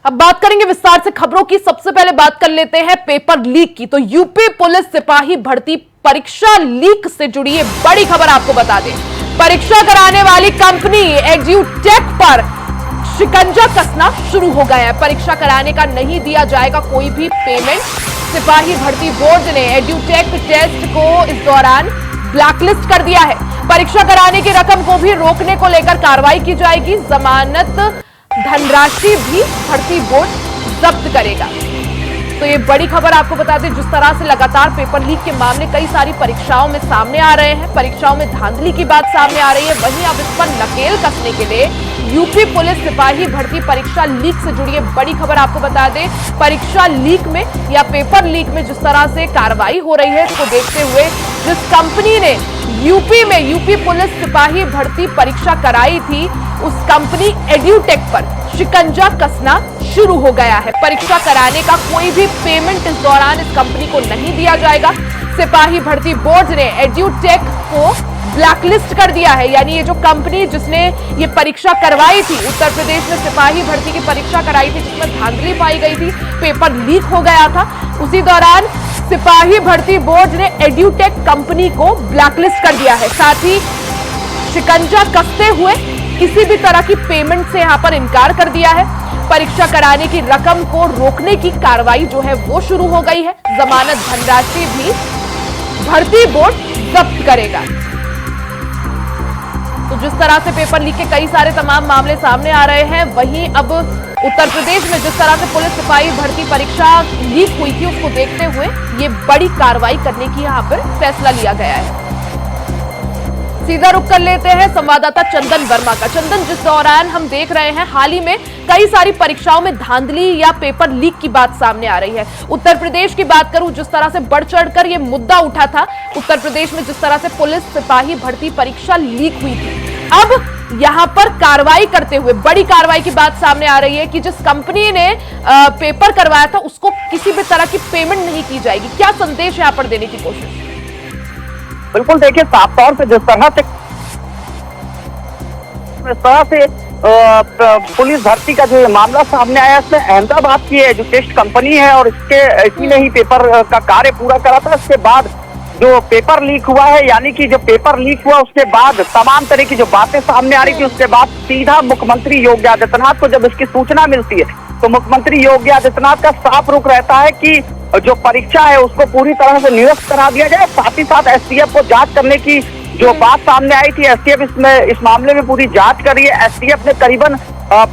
अब बात करेंगे विस्तार से खबरों की। सबसे पहले बात कर लेते हैं पेपर लीक की। तो यूपी पुलिस सिपाही भर्ती परीक्षा लीक से जुड़ी ये बड़ी खबर आपको बता दें। परीक्षा कराने वाली कंपनी एड्यूटेक पर शिकंजा कसना शुरू हो गया है। परीक्षा कराने का नहीं दिया जाएगा कोई भी पेमेंट। सिपाही भर्ती बोर्ड ने एड्यूटेक टेस्ट को इस दौरान ब्लैकलिस्ट कर दिया है। परीक्षा कराने की रकम को भी रोकने को लेकर कार्रवाई की जाएगी। जमानत धनराशि भी भर्ती बोर्ड जब्त करेगा। तो ये बड़ी खबर आपको बता दें, जिस तरह से लगातार पेपर लीक के मामले कई सारी परीक्षाओं में सामने आ रहे हैं, परीक्षाओं में धांधली की बात सामने आ रही है, वहीं अब इस पर नकेल कसने के लिए यूपी पुलिस सिपाही भर्ती परीक्षा लीक से जुड़ी है बड़ी खबर आपको बता दें। परीक्षा लीक में या पेपर लीक में जिस तरह से कार्रवाई हो रही है, इसको देखते हुए जिस कंपनी ने यूपी पुलिस सिपाही भर्ती परीक्षा कराई थी, उस कंपनी एड्यूटेक पर शिकंजा कसना शुरू हो गया है। परीक्षा कराने का कोई भी पेमेंट इस दौरान इस कंपनी को नहीं दिया जाएगा। सिपाही भर्ती बोर्ड ने एड्यूटेक को ब्लैकलिस्ट कर दिया है। यानी ये जो कंपनी जिसने ये परीक्षा करवाई थी, उत्तर प्रदेश में सिपाही भर्ती की परीक्षा कराई थी जिसमें धांधली पाई गई थी, पेपर लीक हो गया था, उसी दौरान सिपाही भर्ती बोर्ड ने एड्यूटेक कंपनी को ब्लैकलिस्ट कर दिया है। साथ ही शिकंजा कसते हुए किसी भी तरह की पेमेंट से यहां पर इनकार कर दिया है। परीक्षा कराने की रकम को रोकने की कार्रवाई जो है वो शुरू हो गई है। जमानत धनराशि भी भर्ती बोर्ड जब्त करेगा। तो जिस तरह से पेपर लीक के कई सारे तमाम मामले सामने आ रहे हैं, वहीं अब उत्तर प्रदेश में जिस तरह से पुलिस सिपाही भर्ती परीक्षा लीक हुई थी, उसको देखते हुए ये बड़ी कार्रवाई करने की यहां पर फैसला लिया गया है। सीधा रुख कर लेते हैं संवाददाता चंदन वर्मा का। चंदन, जिस दौरान हम देख रहे हैं हाल ही में कई सारी परीक्षाओं में धांधली या पेपर लीक की बात सामने आ रही है। उत्तर प्रदेश की बात करूं, जिस तरह से बढ़ चढ़कर यह मुद्दा उठा था, उत्तर प्रदेश में जिस तरह से पुलिस सिपाही भर्ती परीक्षा लीक हुई थी, अब यहां पर कार्रवाई करते हुए बड़ी कार्रवाई की बात सामने आ रही है कि जिस कंपनी ने पेपर करवाया था उसको किसी भी तरह की पेमेंट नहीं की जाएगी। क्या संदेश यहां पर देने की कोशिश? बिल्कुल, देखिए साफ तौर से जिस तरह से पुलिस भर्ती का जो मामला सामने आया, इसमें अहमदाबाद की एजुटेक कंपनी है और इसी ने ही पेपर का कार्य पूरा करा था। इसके बाद जो पेपर लीक हुआ है, यानी कि जो पेपर लीक हुआ उसके बाद तमाम तरह की जो बातें सामने आ रही थी, उसके बाद सीधा मुख्यमंत्री योगी आदित्यनाथ को जब इसकी सूचना मिलती है, तो मुख्यमंत्री योगी आदित्यनाथ का साफ रुख रहता है कि जो परीक्षा है उसको पूरी तरह से निरस्त करा दिया जाए। साथ ही साथ एसटीएफ को जांच करने की जो बात सामने आई थी, एसटीएफ इस मामले में पूरी जांच कर रही है। एसटीएफ ने करीबन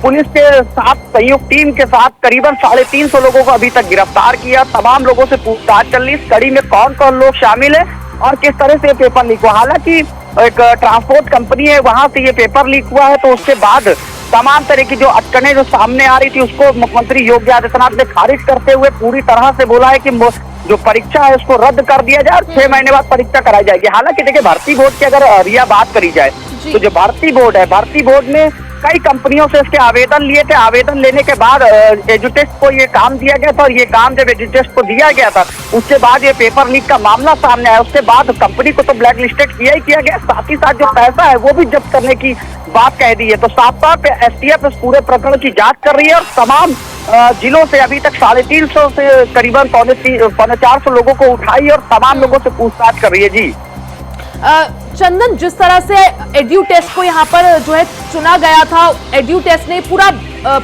पुलिस के साथ संयुक्त टीम के साथ करीबन 350 लोगों को अभी तक गिरफ्तार किया। तमाम लोगों से पूछताछ कर ली, इस कड़ी में कौन कौन लोग शामिल है और किस तरह से पेपर लीक हुआ। हालांकि एक ट्रांसपोर्ट कंपनी है, वहां से ये पेपर लीक हुआ है, तो उसके बाद तमाम तरह की जो अटकनें जो सामने आ रही थी उसको मुख्यमंत्री योगी आदित्यनाथ ने खारिज करते हुए पूरी तरह से बोला है कि जो परीक्षा है उसको रद्द कर दिया जाए और 6 महीने बाद परीक्षा कराई जाएगी। हालांकि देखिए, भर्ती बोर्ड की अगर रिया बात करी जाए तो जो भर्ती बोर्ड ने कई कंपनियों से इसके आवेदन लिए थे। आवेदन लेने के बाद एजुटेक को ये काम दिया गया था और ये काम जब एजुटेक को दिया गया था, उसके बाद ये पेपर लीक का मामला सामने आया। उसके बाद कंपनी को तो ब्लैक लिस्टेड किया गया, साथ ही साथ जो पैसा है वो भी जब्त करने की बात कह दी है। तो साफ तौर पे एसटीएफ इस पूरे प्रकरण की जांच कर रही है और तमाम जिलों से अभी तक 350 से करीबन 450 लोगों को उठाई और तमाम लोगों से पूछताछ कर रही है। जी चंदन, जिस तरह से एड्यूटेक को यहाँ पर जो है चुना गया था, एड्यूटेक ने पूरा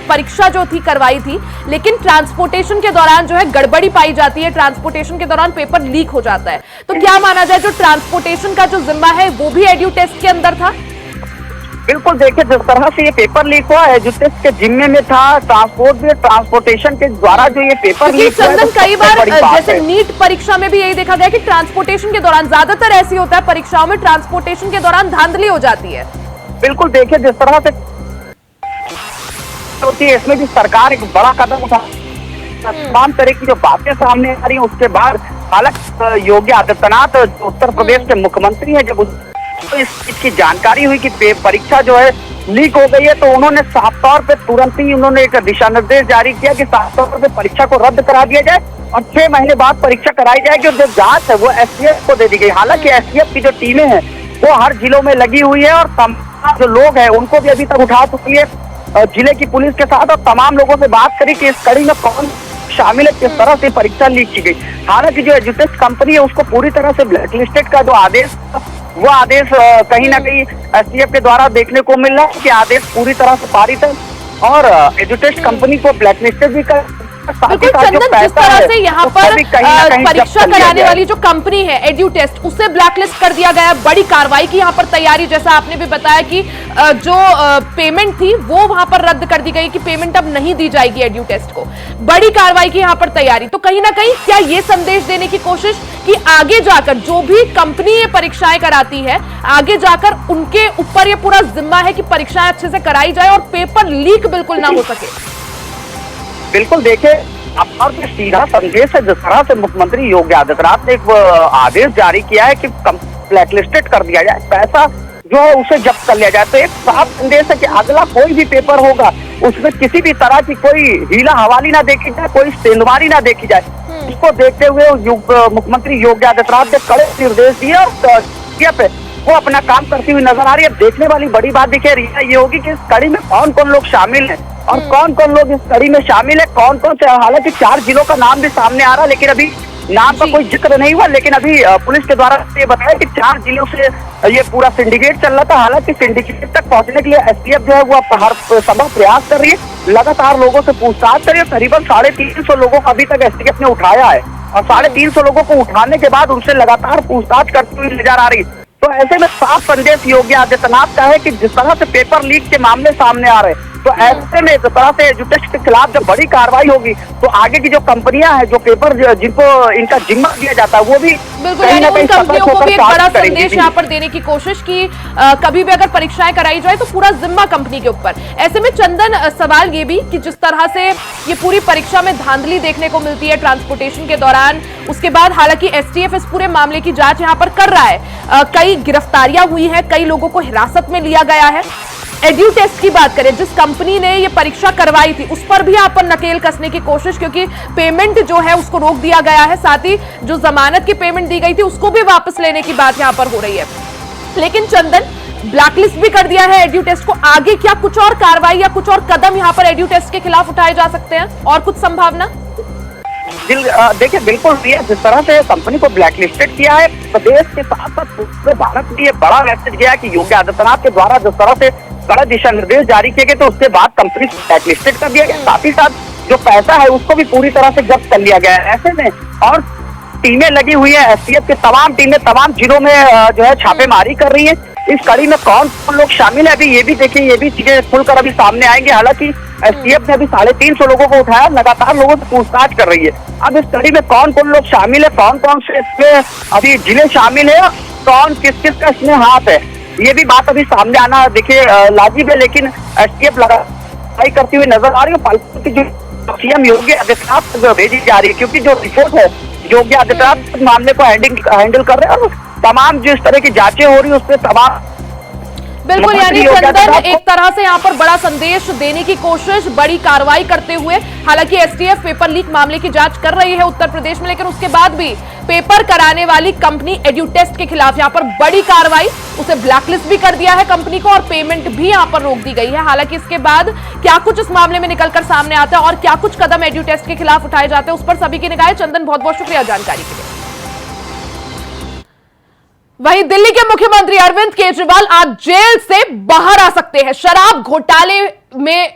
परीक्षा जो थी करवाई थी, लेकिन ट्रांसपोर्टेशन के दौरान जो है गड़बड़ी पाई जाती है, ट्रांसपोर्टेशन के दौरान पेपर लीक हो जाता है। तो क्या माना जाए, जो ट्रांसपोर्टेशन का जो जिम्मा है वो भी एड्यूटेक के अंदर था? बिल्कुल, देखिए जिस तरह से ये पेपर लीक हुआ एजुटेक के जिम्मे में था, ट्रांसपोर्टेशन के द्वारा जो ये पेपर लीक हुआ। चंदन, कई बार जैसे नीट परीक्षा में भी यही देखा गया कि ट्रांसपोर्टेशन के दौरान, ज्यादातर ऐसी होता है परीक्षाओं में, ट्रांसपोर्टेशन के दौरान धांधली हो जाती है। बिल्कुल, देखिए जिस तरह से होती है, इसमें भी सरकार एक बड़ा कदम उठा, तमाम तरह की जो बातें सामने आ रही है। उसके बाद हालांकि योगी आदित्यनाथ उत्तर प्रदेश के मुख्यमंत्री है, जब तो इसकी जानकारी हुई कि परीक्षा जो है लीक हो गई है, तो उन्होंने साफ तौर पे तुरंत ही उन्होंने एक दिशा निर्देश जारी किया कि साफ तौर पे परीक्षा को रद्द करा दिया जाए और 6 महीने बाद परीक्षा कराई जाएगी और जो जांच है वो एसटीएफ को दे दी गई। हालांकि एसटीएफ की जो टीमें हैं वो हर जिलों में लगी हुई है और तमाम जो लोग हैं उनको भी अभी तक उठा चुकी है। जिले की पुलिस के साथ और तमाम लोगों से बात करी कि इस कड़ी में कौन शामिल है, किस तरह से परीक्षा लीक की गई। हालांकि जो एजुटेस्ट कंपनी है उसको पूरी तरह से ब्लैकलिस्टेड का जो आदेश, वो आदेश कहीं ना कहीं एसटीएफ के द्वारा देखने को मिल रहा है कि आदेश पूरी तरह से पारित है और एजुटेस्ट कंपनी को ब्लैकलिस्टेड भी कर। बिल्कुल चंदन, जिस तरह से यहाँ पर परीक्षा कराने वाली जो कंपनी है एड्यूटेस्ट, उसे ब्लैकलिस्ट कर दिया गया, बड़ी कार्रवाई की यहाँ पर तैयारी, जैसा आपने भी बताया कि जो पेमेंट थी वो वहां पर रद्द कर दी गई कि पेमेंट अब नहीं दी जाएगी एड्यूटेस्ट को, बड़ी कार्रवाई की यहाँ पर तैयारी। तो कहीं ना कहीं क्या ये संदेश देने की कोशिश कि आगे जाकर जो भी कंपनी ये परीक्षाएं कराती है, आगे जाकर उनके ऊपर ये पूरा जिम्मा है कि परीक्षाएं अच्छे से कराई जाए और पेपर लीक बिल्कुल ना हो सके। बिल्कुल, देखिए और सीधा संदेश है, जिस तरह से मुख्यमंत्री योगी आदित्यनाथ ने एक आदेश जारी किया है कि ब्लैकलिस्टेड कर दिया जाए, पैसा जो है उसे जब्त कर लिया जाए, तो एक साफ संदेश है कि अगला कोई भी पेपर होगा उसमें किसी भी तरह की कोई हीला हवाली ना देखी जाए, कोई सेंधमारी ना देखी जाए। इसको देखते हुए मुख्यमंत्री योगी आदित्यनाथ ने कड़े निर्देश दिए और वो अपना काम करती हुई नजर आ रही है। देखने वाली बड़ी बात देखिए ये होगी कि इस कड़ी में कौन कौन लोग शामिल हैं और कौन कौन लोग इस कड़ी में शामिल है, कौन कौन से, हालांकि 4 जिलों का नाम भी सामने आ रहा है लेकिन अभी नाम का कोई जिक्र नहीं हुआ, लेकिन अभी पुलिस के द्वारा ये बताया कि 4 जिलों से ये पूरा सिंडिकेट चल रहा था। हालांकि सिंडिकेट तक पहुंचने के लिए एसटीएफ जो है वो हर संभव प्रयास कर रही है, लगातार लोगों से पूछताछ कर रही है। करीबन 350 लोगों को अभी तक एसटीएफ ने उठाया है और 350 लोगों को उठाने के बाद उनसे लगातार पूछताछ करती हुई नजर आ रही है। तो ऐसे में साफ संदेश योगी आदित्यनाथ का है कि जिस तरह से पेपर लीक के मामले सामने आ रहे हैं, तो ऐसे में जिस तरह से एजुटेस्ट के खिलाफ जब बड़ी कार्रवाई होगी तो आगे की जो कंपनियां हैं, जो पेपर जिनको इनका जिम्मा दिया जाता है, वो भी बिल्कुल यानी उन कंपनियों को भी एक बड़ा संदेश यहाँ पर देने की कोशिश की कभी भी अगर परीक्षाएं कराई जाए तो पूरा जिम्मा कंपनी के ऊपर। ऐसे में चंदन, सवाल ये भी कि जिस तरह से ये पूरी परीक्षा में धांधली देखने को मिलती है ट्रांसपोर्टेशन के दौरान, उसके बाद हालांकि एसटीएफ इस पूरे मामले की जांच यहाँ पर कर रहा है, कई गिरफ्तारियां हुई हैं, कई लोगों को हिरासत में लिया गया है। एड्यूटेस्ट की बात करें, जिस कंपनी ने ये परीक्षा करवाई थी उस पर भी आप पर नकेल कसने की कोशिश, क्योंकि पेमेंट जो है उसको रोक दिया गया है, साथ ही जो जमानत की पेमेंट दी गई थी उसको भी वापस लेने की बात यहां पर हो रही है। लेकिन चंदन, ब्लैकलिस्ट भी कर दिया है एड्यूटेस्ट को, आगे क्या कुछ और कार्रवाई या कुछ और कदम यहां पर एड्यूटेस्ट के खिलाफ उठाए जा सकते हैं, और कुछ संभावना? देखिए बिल्कुल जिस तरह से कंपनी को ब्लैकलिस्टेड किया है, प्रदेश के साथ साथ पूरे भारत में ये बड़ा मैसेज गया कि योगी आदित्यनाथ के द्वारा जिस तरह से बड़ा दिशा निर्देश जारी किए गए, तो उसके बाद कंपनी को ब्लैकलिस्टेड कर दिया गया, साथ ही साथ जो पैसा है उसको भी पूरी तरह से जब्त कर लिया गया है। ऐसे में और टीमें लगी हुई है, एसटीएफ की तमाम टीमें तमाम जिलों में जो है छापेमारी कर रही है। इस कड़ी में कौन कौन लोग शामिल है, अभी ये भी देखिए, ये भी चीजें खुलकर अभी सामने आएंगे। हालांकि एसटीएफ ने अभी 350 लोगों को उठाया, लगातार लोगों से पूछताछ कर रही है। अब इस कड़ी में कौन कौन लोग शामिल है, कौन कौन से इसमें अभी जिले शामिल है, कौन किस किस का इसमें हाथ है, ये भी बात अभी सामने आना देखिए लाजिब है। लेकिन एसटीएफ लगातार करती हुई नजर आ रही है। पालतू की जो सीएम योगी आदित्यनाथ भेजी जा रही है, क्योंकि जो रिपोर्ट है योगी आदित्यनाथ मामले को हैंडल कर रहे हैं और तमाम जो इस तरह की जांचें हो रही है उसपे तमाम बिल्कुल, यानी चंदन एक तरह से यहाँ पर बड़ा संदेश देने की कोशिश, बड़ी कार्रवाई करते हुए। हालांकि एसटीएफ पेपर लीक मामले की जांच कर रही है उत्तर प्रदेश में, लेकिन उसके बाद भी पेपर कराने वाली कंपनी एड्यूटेस्ट के खिलाफ यहाँ पर बड़ी कार्रवाई, उसे ब्लैकलिस्ट भी कर दिया है कंपनी को और पेमेंट भी यहाँ पर रोक दी गई है। हालांकि इसके बाद क्या कुछ इस मामले में निकलकर सामने आता है और क्या कुछ कदम एड्यूटेस्ट के खिलाफ उठाए जाते हैं, उस पर सभी की निगाहें। चंदन, बहुत बहुत शुक्रिया जानकारी के लिए। वहीं दिल्ली के मुख्यमंत्री अरविंद केजरीवाल आज जेल से बाहर आ सकते हैं। शराब घोटाले में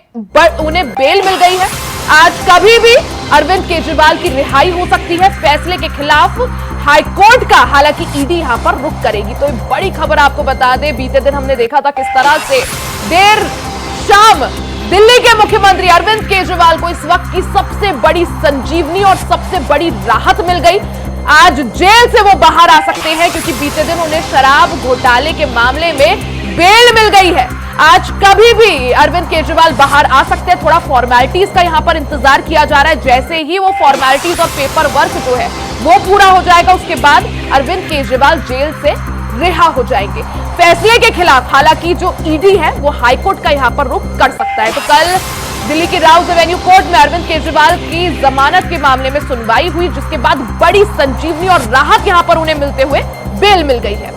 उन्हें बेल मिल गई है। आज कभी भी अरविंद केजरीवाल की रिहाई हो सकती है। फैसले के खिलाफ हाईकोर्ट का हालांकि ईडी यहां पर रुख करेगी। तो एक बड़ी खबर आपको बता दें, बीते दिन हमने देखा था किस तरह से देर शाम दिल्ली के मुख्यमंत्री अरविंद केजरीवाल को इस वक्त की सबसे बड़ी संजीवनी और सबसे बड़ी राहत मिल गई। आज जेल से वो बाहर आ सकते हैं, क्योंकि बीते दिन उन्हें शराब घोटाले के मामले में बेल मिल गई है। आज कभी भी अरविंद केजरीवाल बाहर आ सकते हैं। थोड़ा फॉर्मेलिटीज का यहां पर इंतजार किया जा रहा है। जैसे ही वो फॉर्मेलिटीज और पेपर वर्क जो है वो पूरा हो जाएगा, उसके बाद अरविंद केजरीवाल जेल से रिहा हो जाएंगे। फैसले के खिलाफ हालांकि जो ईडी है वो हाईकोर्ट का यहां पर रुख कर सकता है। तो कल दिल्ली की राउज एवेन्यू कोर्ट में अरविंद केजरीवाल की जमानत के मामले में सुनवाई हुई, जिसके बाद बड़ी संजीवनी और राहत यहां पर उन्हें मिलते हुए बेल मिल गई है।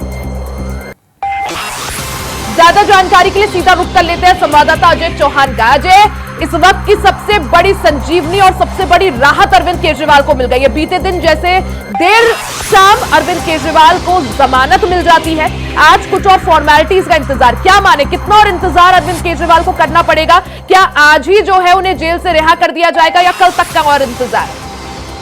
ज्यादा जानकारी के लिए सीधा रुख कर लेते हैं संवाददाता अजय चौहान का। अजय, इस वक्त की सबसे बड़ी संजीवनी और सबसे बड़ी राहत अरविंद केजरीवाल को मिल गई है। बीते दिन जैसे देर शाम अरविंद केजरीवाल को जमानत मिल जाती है, आज कुछ और फॉर्मेलिटीज का इंतजार, क्या माने कितना और इंतजार अरविंद केजरीवाल को करना पड़ेगा? क्या आज ही जो है उन्हें जेल से रिहा कर दिया जाएगा या कल तक का और इंतजार?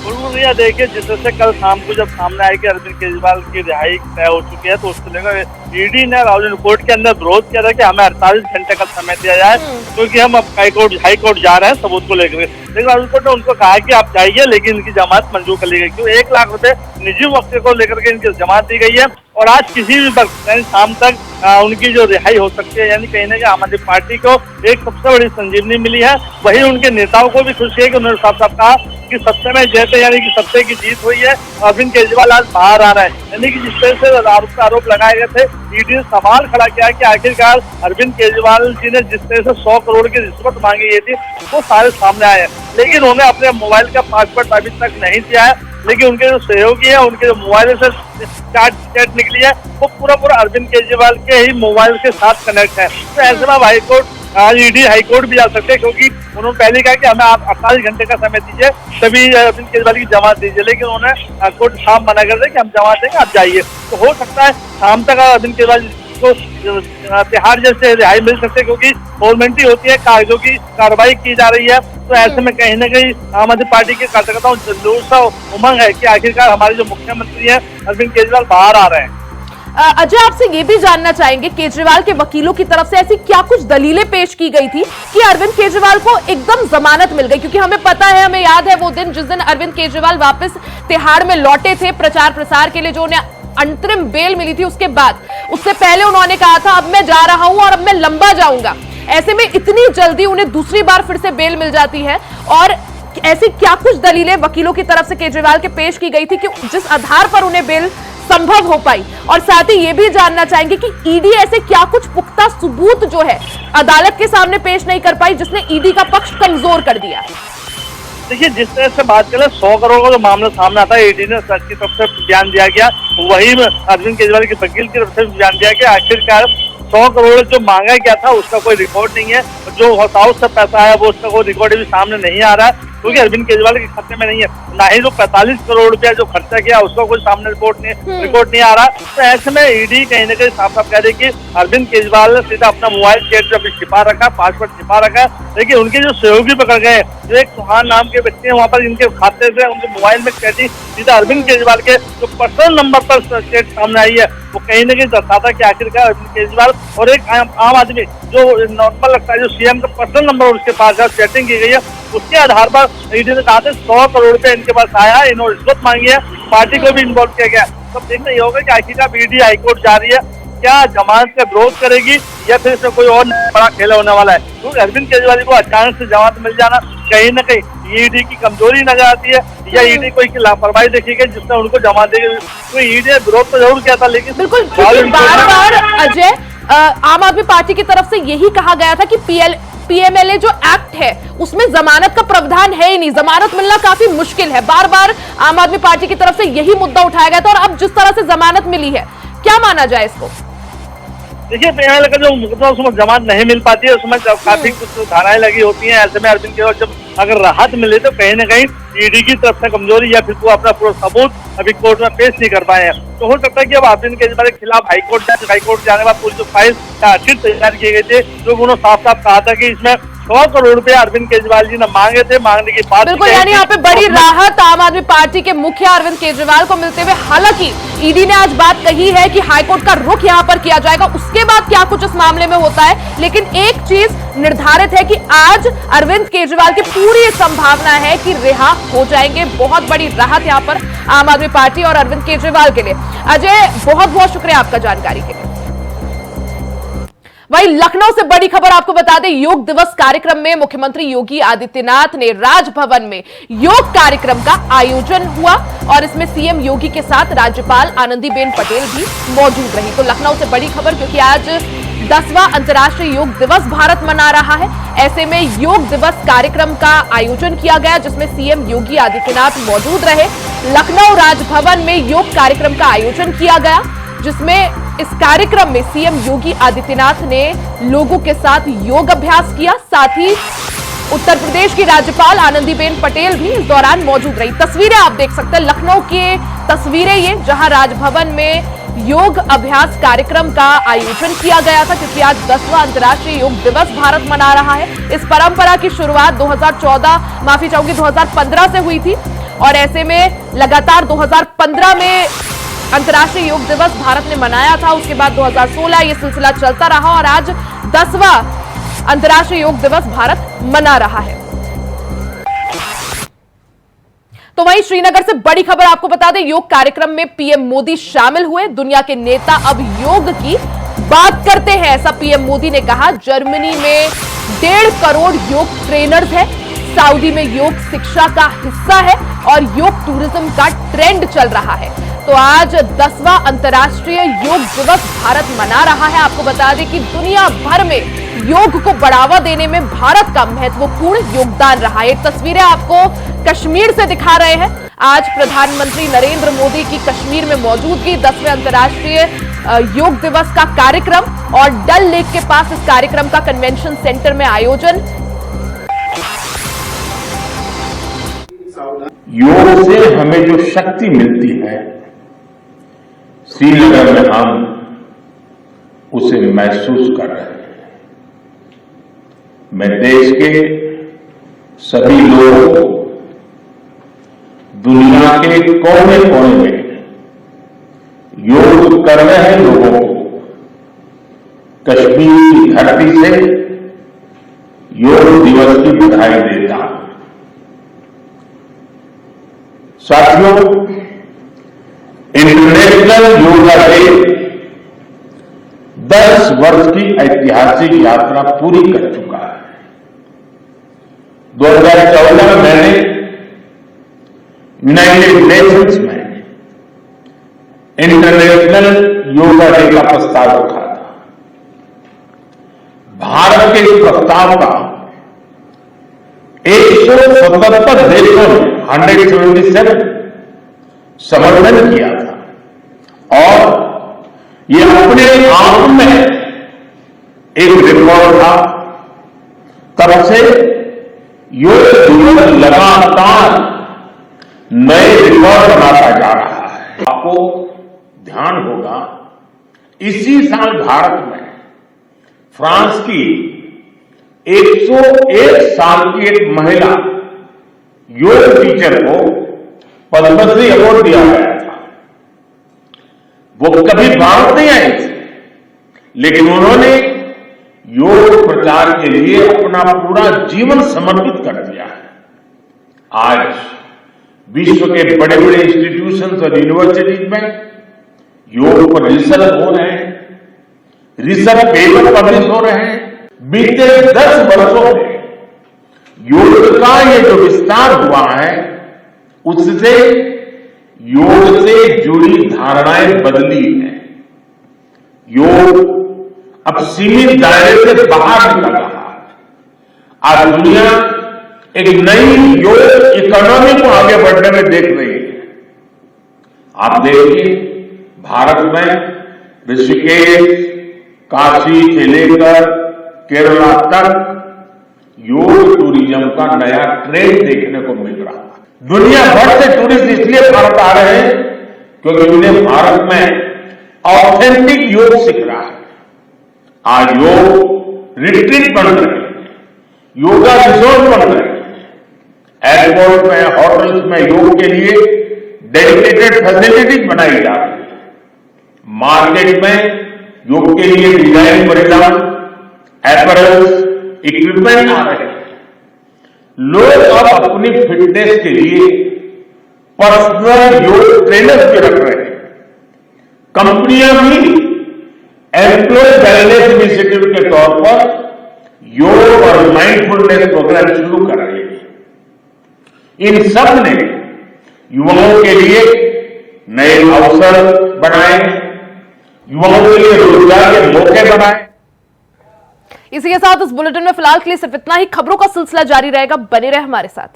बिल्कुल यह देखिए, जिस तरह से कल शाम को जब सामने आया कि अरविंद केजरीवाल की रिहाई तय हो चुकी है, तो उसको लेकर ईडी ने रावल कोर्ट के अंदर विरोध किया था कि हमें 48 घंटे का समय दिया जाए, क्योंकि हम अब हाई कोर्ट जा रहे हैं सबूत को लेकर। लेकिन रावल कोर्ट ने उनको कहा कि आप जाइए, लेकिन इनकी जमानत मंजूर कर ली गई, क्यों 1 लाख रुपए निजी वक्त को लेकर के इनकी जमानत दी गई है। और आज किसी भी वक्त यानी शाम तक उनकी जो रिहाई हो सकती है, यानी कहीं ना कहीं आम आदमी पार्टी को एक सबसे बड़ी संजीवनी मिली है। वहीं उनके नेताओं को भी खुशी है कि उन्होंने साफ साफ कहा कि सत्य में जय थे, यानी कि सत्य की जीत हुई है। अरविंद केजरीवाल आज बाहर आ रहा है, यानी कि जिस तरह से आरोप लगाए गए थे, ईडी ने सवाल खड़ा किया कि आखिरकार अरविंद केजरीवाल जी ने जिस तरह से 100 करोड़ की रिश्वत मांगी गई थी, वो सारे सामने आए हैं। लेकिन उन्होंने अपने मोबाइल का पासवर्ड अभी तक नहीं दिया है, लेकिन उनके जो सहयोगी है, उनके जो मोबाइल से चैट निकली है, वो पूरा अरविंद केजरीवाल के ही मोबाइल के साथ कनेक्ट है। तो ऐसे में हाईकोर्ट आज ईडी हाईकोर्ट भी जा सकते हैं, क्योंकि उन्होंने पहले कहा कि हमें आप 48 घंटे का समय दीजिए, तभी अरविंद केजरीवाल की जमानत दीजिए। लेकिन उन्होंने कोर्ट शाम मना कर दिया कि हम जमानत देंगे, आप जाइए। तो हो सकता है शाम तक अरविंद केजरीवाल को तिहाड़ जैसे रिहाई मिल सकते, क्योंकि फॉर्मेलिटी होती है, कागजों की कार्रवाई की जा रही है। तो ऐसे में कहीं ना कहीं आम आदमी पार्टी के कार्यकर्ताओं जरूर सा उमंग है कि आखिरकार हमारे जो मुख्यमंत्री हैं अरविंद केजरीवाल बाहर आ रहे हैं। अजय, आपसे ये भी जानना चाहेंगे, केजरीवाल के वकीलों की तरफ से ऐसी क्या कुछ दलीलें पेश की गई थी कि अरविंद केजरीवाल को एकदम जमानत मिल गई? क्योंकि हमें पता है, हमें याद है वो दिन जिस दिन अरविंद केजरीवाल वापस तिहाड़ में लौटे थे प्रचार प्रसार के लिए, जो उन्हें अंतरिम बेल मिली थी। उसके बाद, उससे पहले उन्होंने कहा था अब मैं जा रहा हूं और अब मैं लंबा जाऊंगा। ऐसे में इतनी जल्दी उन्हें दूसरी बार फिर से बेल मिल जाती है, और ऐसी क्या कुछ दलीलें वकीलों की तरफ से केजरीवाल के पेश की गई थी कि जिस आधार पर उन्हें बेल संभव हो पाई? और साथ ही ये भी जानना चाहेंगे कि ईडी ऐसे क्या कुछ पुख्ता सबूत जो है अदालत के सामने पेश नहीं कर पाई, जिसने ईडी का पक्ष कमजोर कर दिया? देखिए, जिस तरह से बात करें 100 करोड़ का जो मामला सामने आता है, ईडी ने सच की तरफ से बयान दिया गया, वही अरविंद केजरीवाल के वकील की तरफ से बयान दिया गया आखिरकार 100 करोड़ जो मांगा गया था उसका कोई रिकॉर्ड नहीं है। जो हाउस से पैसा आया वो उसका कोई रिकॉर्ड भी सामने नहीं आ रहा है, क्योंकि अरविंद केजरीवाल के खाते में नहीं है। ना ही जो 45 करोड़ रुपया जो खर्चा किया उसका कोई सामने रिकॉर्ड नहीं आ रहा। तो ऐसे में ईडी कहीं ना कहीं साफ साफ कह रही कि अरविंद केजरीवाल ने सीधा अपना मोबाइल चैट अभी छिपा रखा, पासवर्ड छिपा रखा। लेकिन उनके जो सहयोगी पकड़ गए, जो एक चौहान नाम के व्यक्ति हैं, वहाँ पर इनके खाते से उनके मोबाइल में चैटिंग सीधा अरविंद केजरीवाल के जो पर्सनल नंबर पर चैट सामने आई है, वो कहीं ना कहीं दर्शाता कि आखिरकार अरविंद केजरीवाल और एक आम आदमी जो नॉर्मल लगता है, जो सीएम का पर्सनल नंबर उसके पास है, चैटिंग की गई है, उसके आधार पर ईडी ने कहा था 100 करोड़ रुपए इनके पास आया, इन्होंने रिश्वत मांगी है, पार्टी को भी इन्वॉल्व किया गया। तो देखना ये होगा कि आखिरकार ईडी हाईकोर्ट जा रही है, क्या जमानत का विरोध करेगी या फिर इसमें कोई और बड़ा खेल होने वाला है? क्योंकि अरविंद केजरीवाल को अचानक से जमानत मिल जाना कहीं ना कहीं ईडी की कमजोरी नजर आती है, या ईडी कोई की लापरवाही देखी गई जिसने उनको जमानत दी गई। तो ईडी ने विरोध तो जरूर किया था, लेकिन बिल्कुल बार बार अजय आम आदमी पार्टी की तरफ से यही कहा गया था कि पीएमएलए जो एक्ट है उसमें जमानत का प्रावधान है ही नहीं, जमानत मिलना काफी मुश्किल है। बार बार आम आदमी पार्टी की तरफ से यही मुद्दा उठाया गया था, और अब जिस तरह से जमानत मिली है, क्या माना जाए इसको? देखिए, पीएमएलए का जो मुकदमा उसमें जमानत नहीं मिल पाती है, उसमें काफी कुछ धाराएं लगी होती हैं। ऐसे में अरविंद केजरीवाल जब अगर राहत मिले तो कहीं ना कहीं ईडी की तरफ से कमजोरी या फिर वो अपना पूरा सबूत अभी कोर्ट में पेश नहीं कर पाए हैं। तो हो सकता है कि अब अरविंद केजरीवाल के खिलाफ हाईकोर्ट जाने के बाद पूरी जो फाइल चार्जशीट तैयार किए गए थे, जो उन्होंने साफ साफ कहा था कि इसमें 100 करोड़ रुपए अरविंद केजरीवाल जी ने मांगे थे, मांगने की बात बिल्कुल, यानी यहाँ पे बड़ी राहत आम आदमी पार्टी के मुखिया अरविंद केजरीवाल को मिलते हुए। हालांकि ईडी ने आज बात कही है कि हाईकोर्ट का रुख यहाँ पर किया जाएगा, उसके बाद क्या कुछ इस मामले में होता है। लेकिन एक चीज निर्धारित है कि आज अरविंद केजरीवाल की पूरी संभावना है कि रिहा हो जाएंगे। बहुत बड़ी राहत यहाँ पर आम आदमी पार्टी और अरविंद केजरीवाल के लिए। अजय, बहुत बहुत शुक्रिया आपका जानकारी के लिए। वहीं लखनऊ से बड़ी खबर आपको बता दें, योग दिवस कार्यक्रम में मुख्यमंत्री योगी आदित्यनाथ ने राजभवन में योग कार्यक्रम का आयोजन हुआ, और इसमें सीएम योगी के साथ राज्यपाल आनंदीबेन पटेल भी मौजूद रही। तो लखनऊ से बड़ी खबर, क्योंकि आज 10वां अंतर्राष्ट्रीय योग दिवस भारत मना रहा है। ऐसे में योग दिवस कार्यक्रम का आयोजन किया गया, जिसमें सीएम योगी आदित्यनाथ मौजूद रहे। लखनऊ राजभवन में योग कार्यक्रम का आयोजन किया गया, जिसमें इस कार्यक्रम में सीएम योगी आदित्यनाथ ने लोगों के साथ योग अभ्यास किया। साथ ही उत्तर प्रदेश की राज्यपाल आनंदीबेन पटेल भी इस दौरान मौजूद रही। तस्वीरें आप देख सकते हैं, लखनऊ की तस्वीरें ये, जहां राजभवन में योग अभ्यास कार्यक्रम का आयोजन किया गया था, क्योंकि आज 10वां अंतर्राष्ट्रीय योग दिवस भारत मना रहा है। इस परंपरा की शुरुआत 2015 से हुई थी और ऐसे में लगातार 2015 में अंतर्राष्ट्रीय योग दिवस भारत ने मनाया था। उसके बाद 2016 ये सिलसिला चलता रहा और आज 10वां अंतर्राष्ट्रीय योग दिवस भारत मना रहा है। तो वहीं श्रीनगर से बड़ी खबर आपको बता दें, योग कार्यक्रम में पीएम मोदी शामिल हुए। दुनिया के नेता अब योग की बात करते हैं, ऐसा पीएम मोदी ने कहा। जर्मनी में 1.5 करोड़ योग ट्रेनर्स हैं, सऊदी में योग शिक्षा का हिस्सा है और योग टूरिज्म का ट्रेंड चल रहा है। तो आज 10वां अंतर्राष्ट्रीय योग दिवस भारत मना रहा है। आपको बता दें कि दुनिया भर में योग को बढ़ावा देने में भारत का महत्वपूर्ण योगदान रहा है। तस्वीरें आपको कश्मीर से दिखा रहे हैं। आज प्रधानमंत्री नरेंद्र मोदी की कश्मीर में मौजूदगी, 10वें अंतर्राष्ट्रीय योग दिवस का कार्यक्रम और डल लेक के पास इस कार्यक्रम का कन्वेंशन सेंटर में आयोजन। योग से हमें जो शक्ति मिलती है, श्रीनगर में हम उसे महसूस कर रहे हैं। मैं देश के सभी लोगों को, दुनिया के कोने कोने में योग कर रहे लोगों को कश्मीर की धरती से योग दिवस की बधाई देता हूं। साथियों, इंटरनेशनल योगा डे 10 वर्ष की ऐतिहासिक यात्रा पूरी कर चुका है। 2014 में मैंने यूनाइटेड नेशंस में इंटरनेशनल योगा डे का प्रस्ताव रखा था। भारत के इस प्रस्ताव का 177 देशों ने 177 समर्थन किया था और ये अपने आप में एक रिकॉर्ड था। तब से योग दिवस लगातार नए रिकॉर्ड बनाता जा रहा है। आपको ध्यान होगा, इसी साल भारत में फ्रांस की 101 साल की एक महिला योग टीचर को पद्मश्री अवार्ड दिया गया था। वो कभी भारत नहीं आई थी, लेकिन उन्होंने योग प्रचार के लिए अपना पूरा जीवन समर्पित कर दिया है। आज विश्व के बड़े बड़े इंस्टीट्यूशंस और यूनिवर्सिटीज में योग पर रिसर्च हो रहे हैं, रिसर्च पेपर पब्लिश हो रहे हैं। बीते 10 वर्षों में योग का ये जो विस्तार हुआ है, उससे योग से जुड़ी धारणाएं बदली हैं। योग अब सीमित दायरे से बाहर निकल रहा है। आज दुनिया एक नई योग इकोनॉमी को आगे बढ़ने में देख रही है। आप देखिए, भारत में ऋषिकेश, काशी से लेकर केरला तक योग टूरिज्म का नया ट्रेंड देखने को मिल रहा है। दुनिया भर से टूरिस्ट इसलिए भारत आ रहे हैं क्योंकि उन्हें भारत में ऑथेंटिक योग सीख रहा है। आज योग रिट्रीट बन रहे हैं, योगा रिसोर्ट बन रहे हैं। एयरपोर्ट में, होटल्स में योग के लिए डेडिकेटेड फैसिलिटीज बनाई जा रही है। मार्केट में योग के लिए डिजाइन परिणाम, एपरल्स, इक्विपमेंट आ रहे हैं। लोग अब अपनी फिटनेस के लिए पर्सनल योग ट्रेनर्स भी रख रहे हैं। कंपनियां भी एम्प्लॉय वेलनेस इनिशिएटिव के तौर पर योग और माइंडफुलनेस प्रोग्राम शुरू कर रही है। इन सब ने युवाओं के लिए नए अवसर बनाए, युवाओं के लिए रोजगार के मौके बनाए। इसी के साथ इस बुलेटिन में फिलहाल के लिए सिर्फ इतना ही। खबरों का सिलसिला जारी रहेगा, बने रहे हमारे साथ।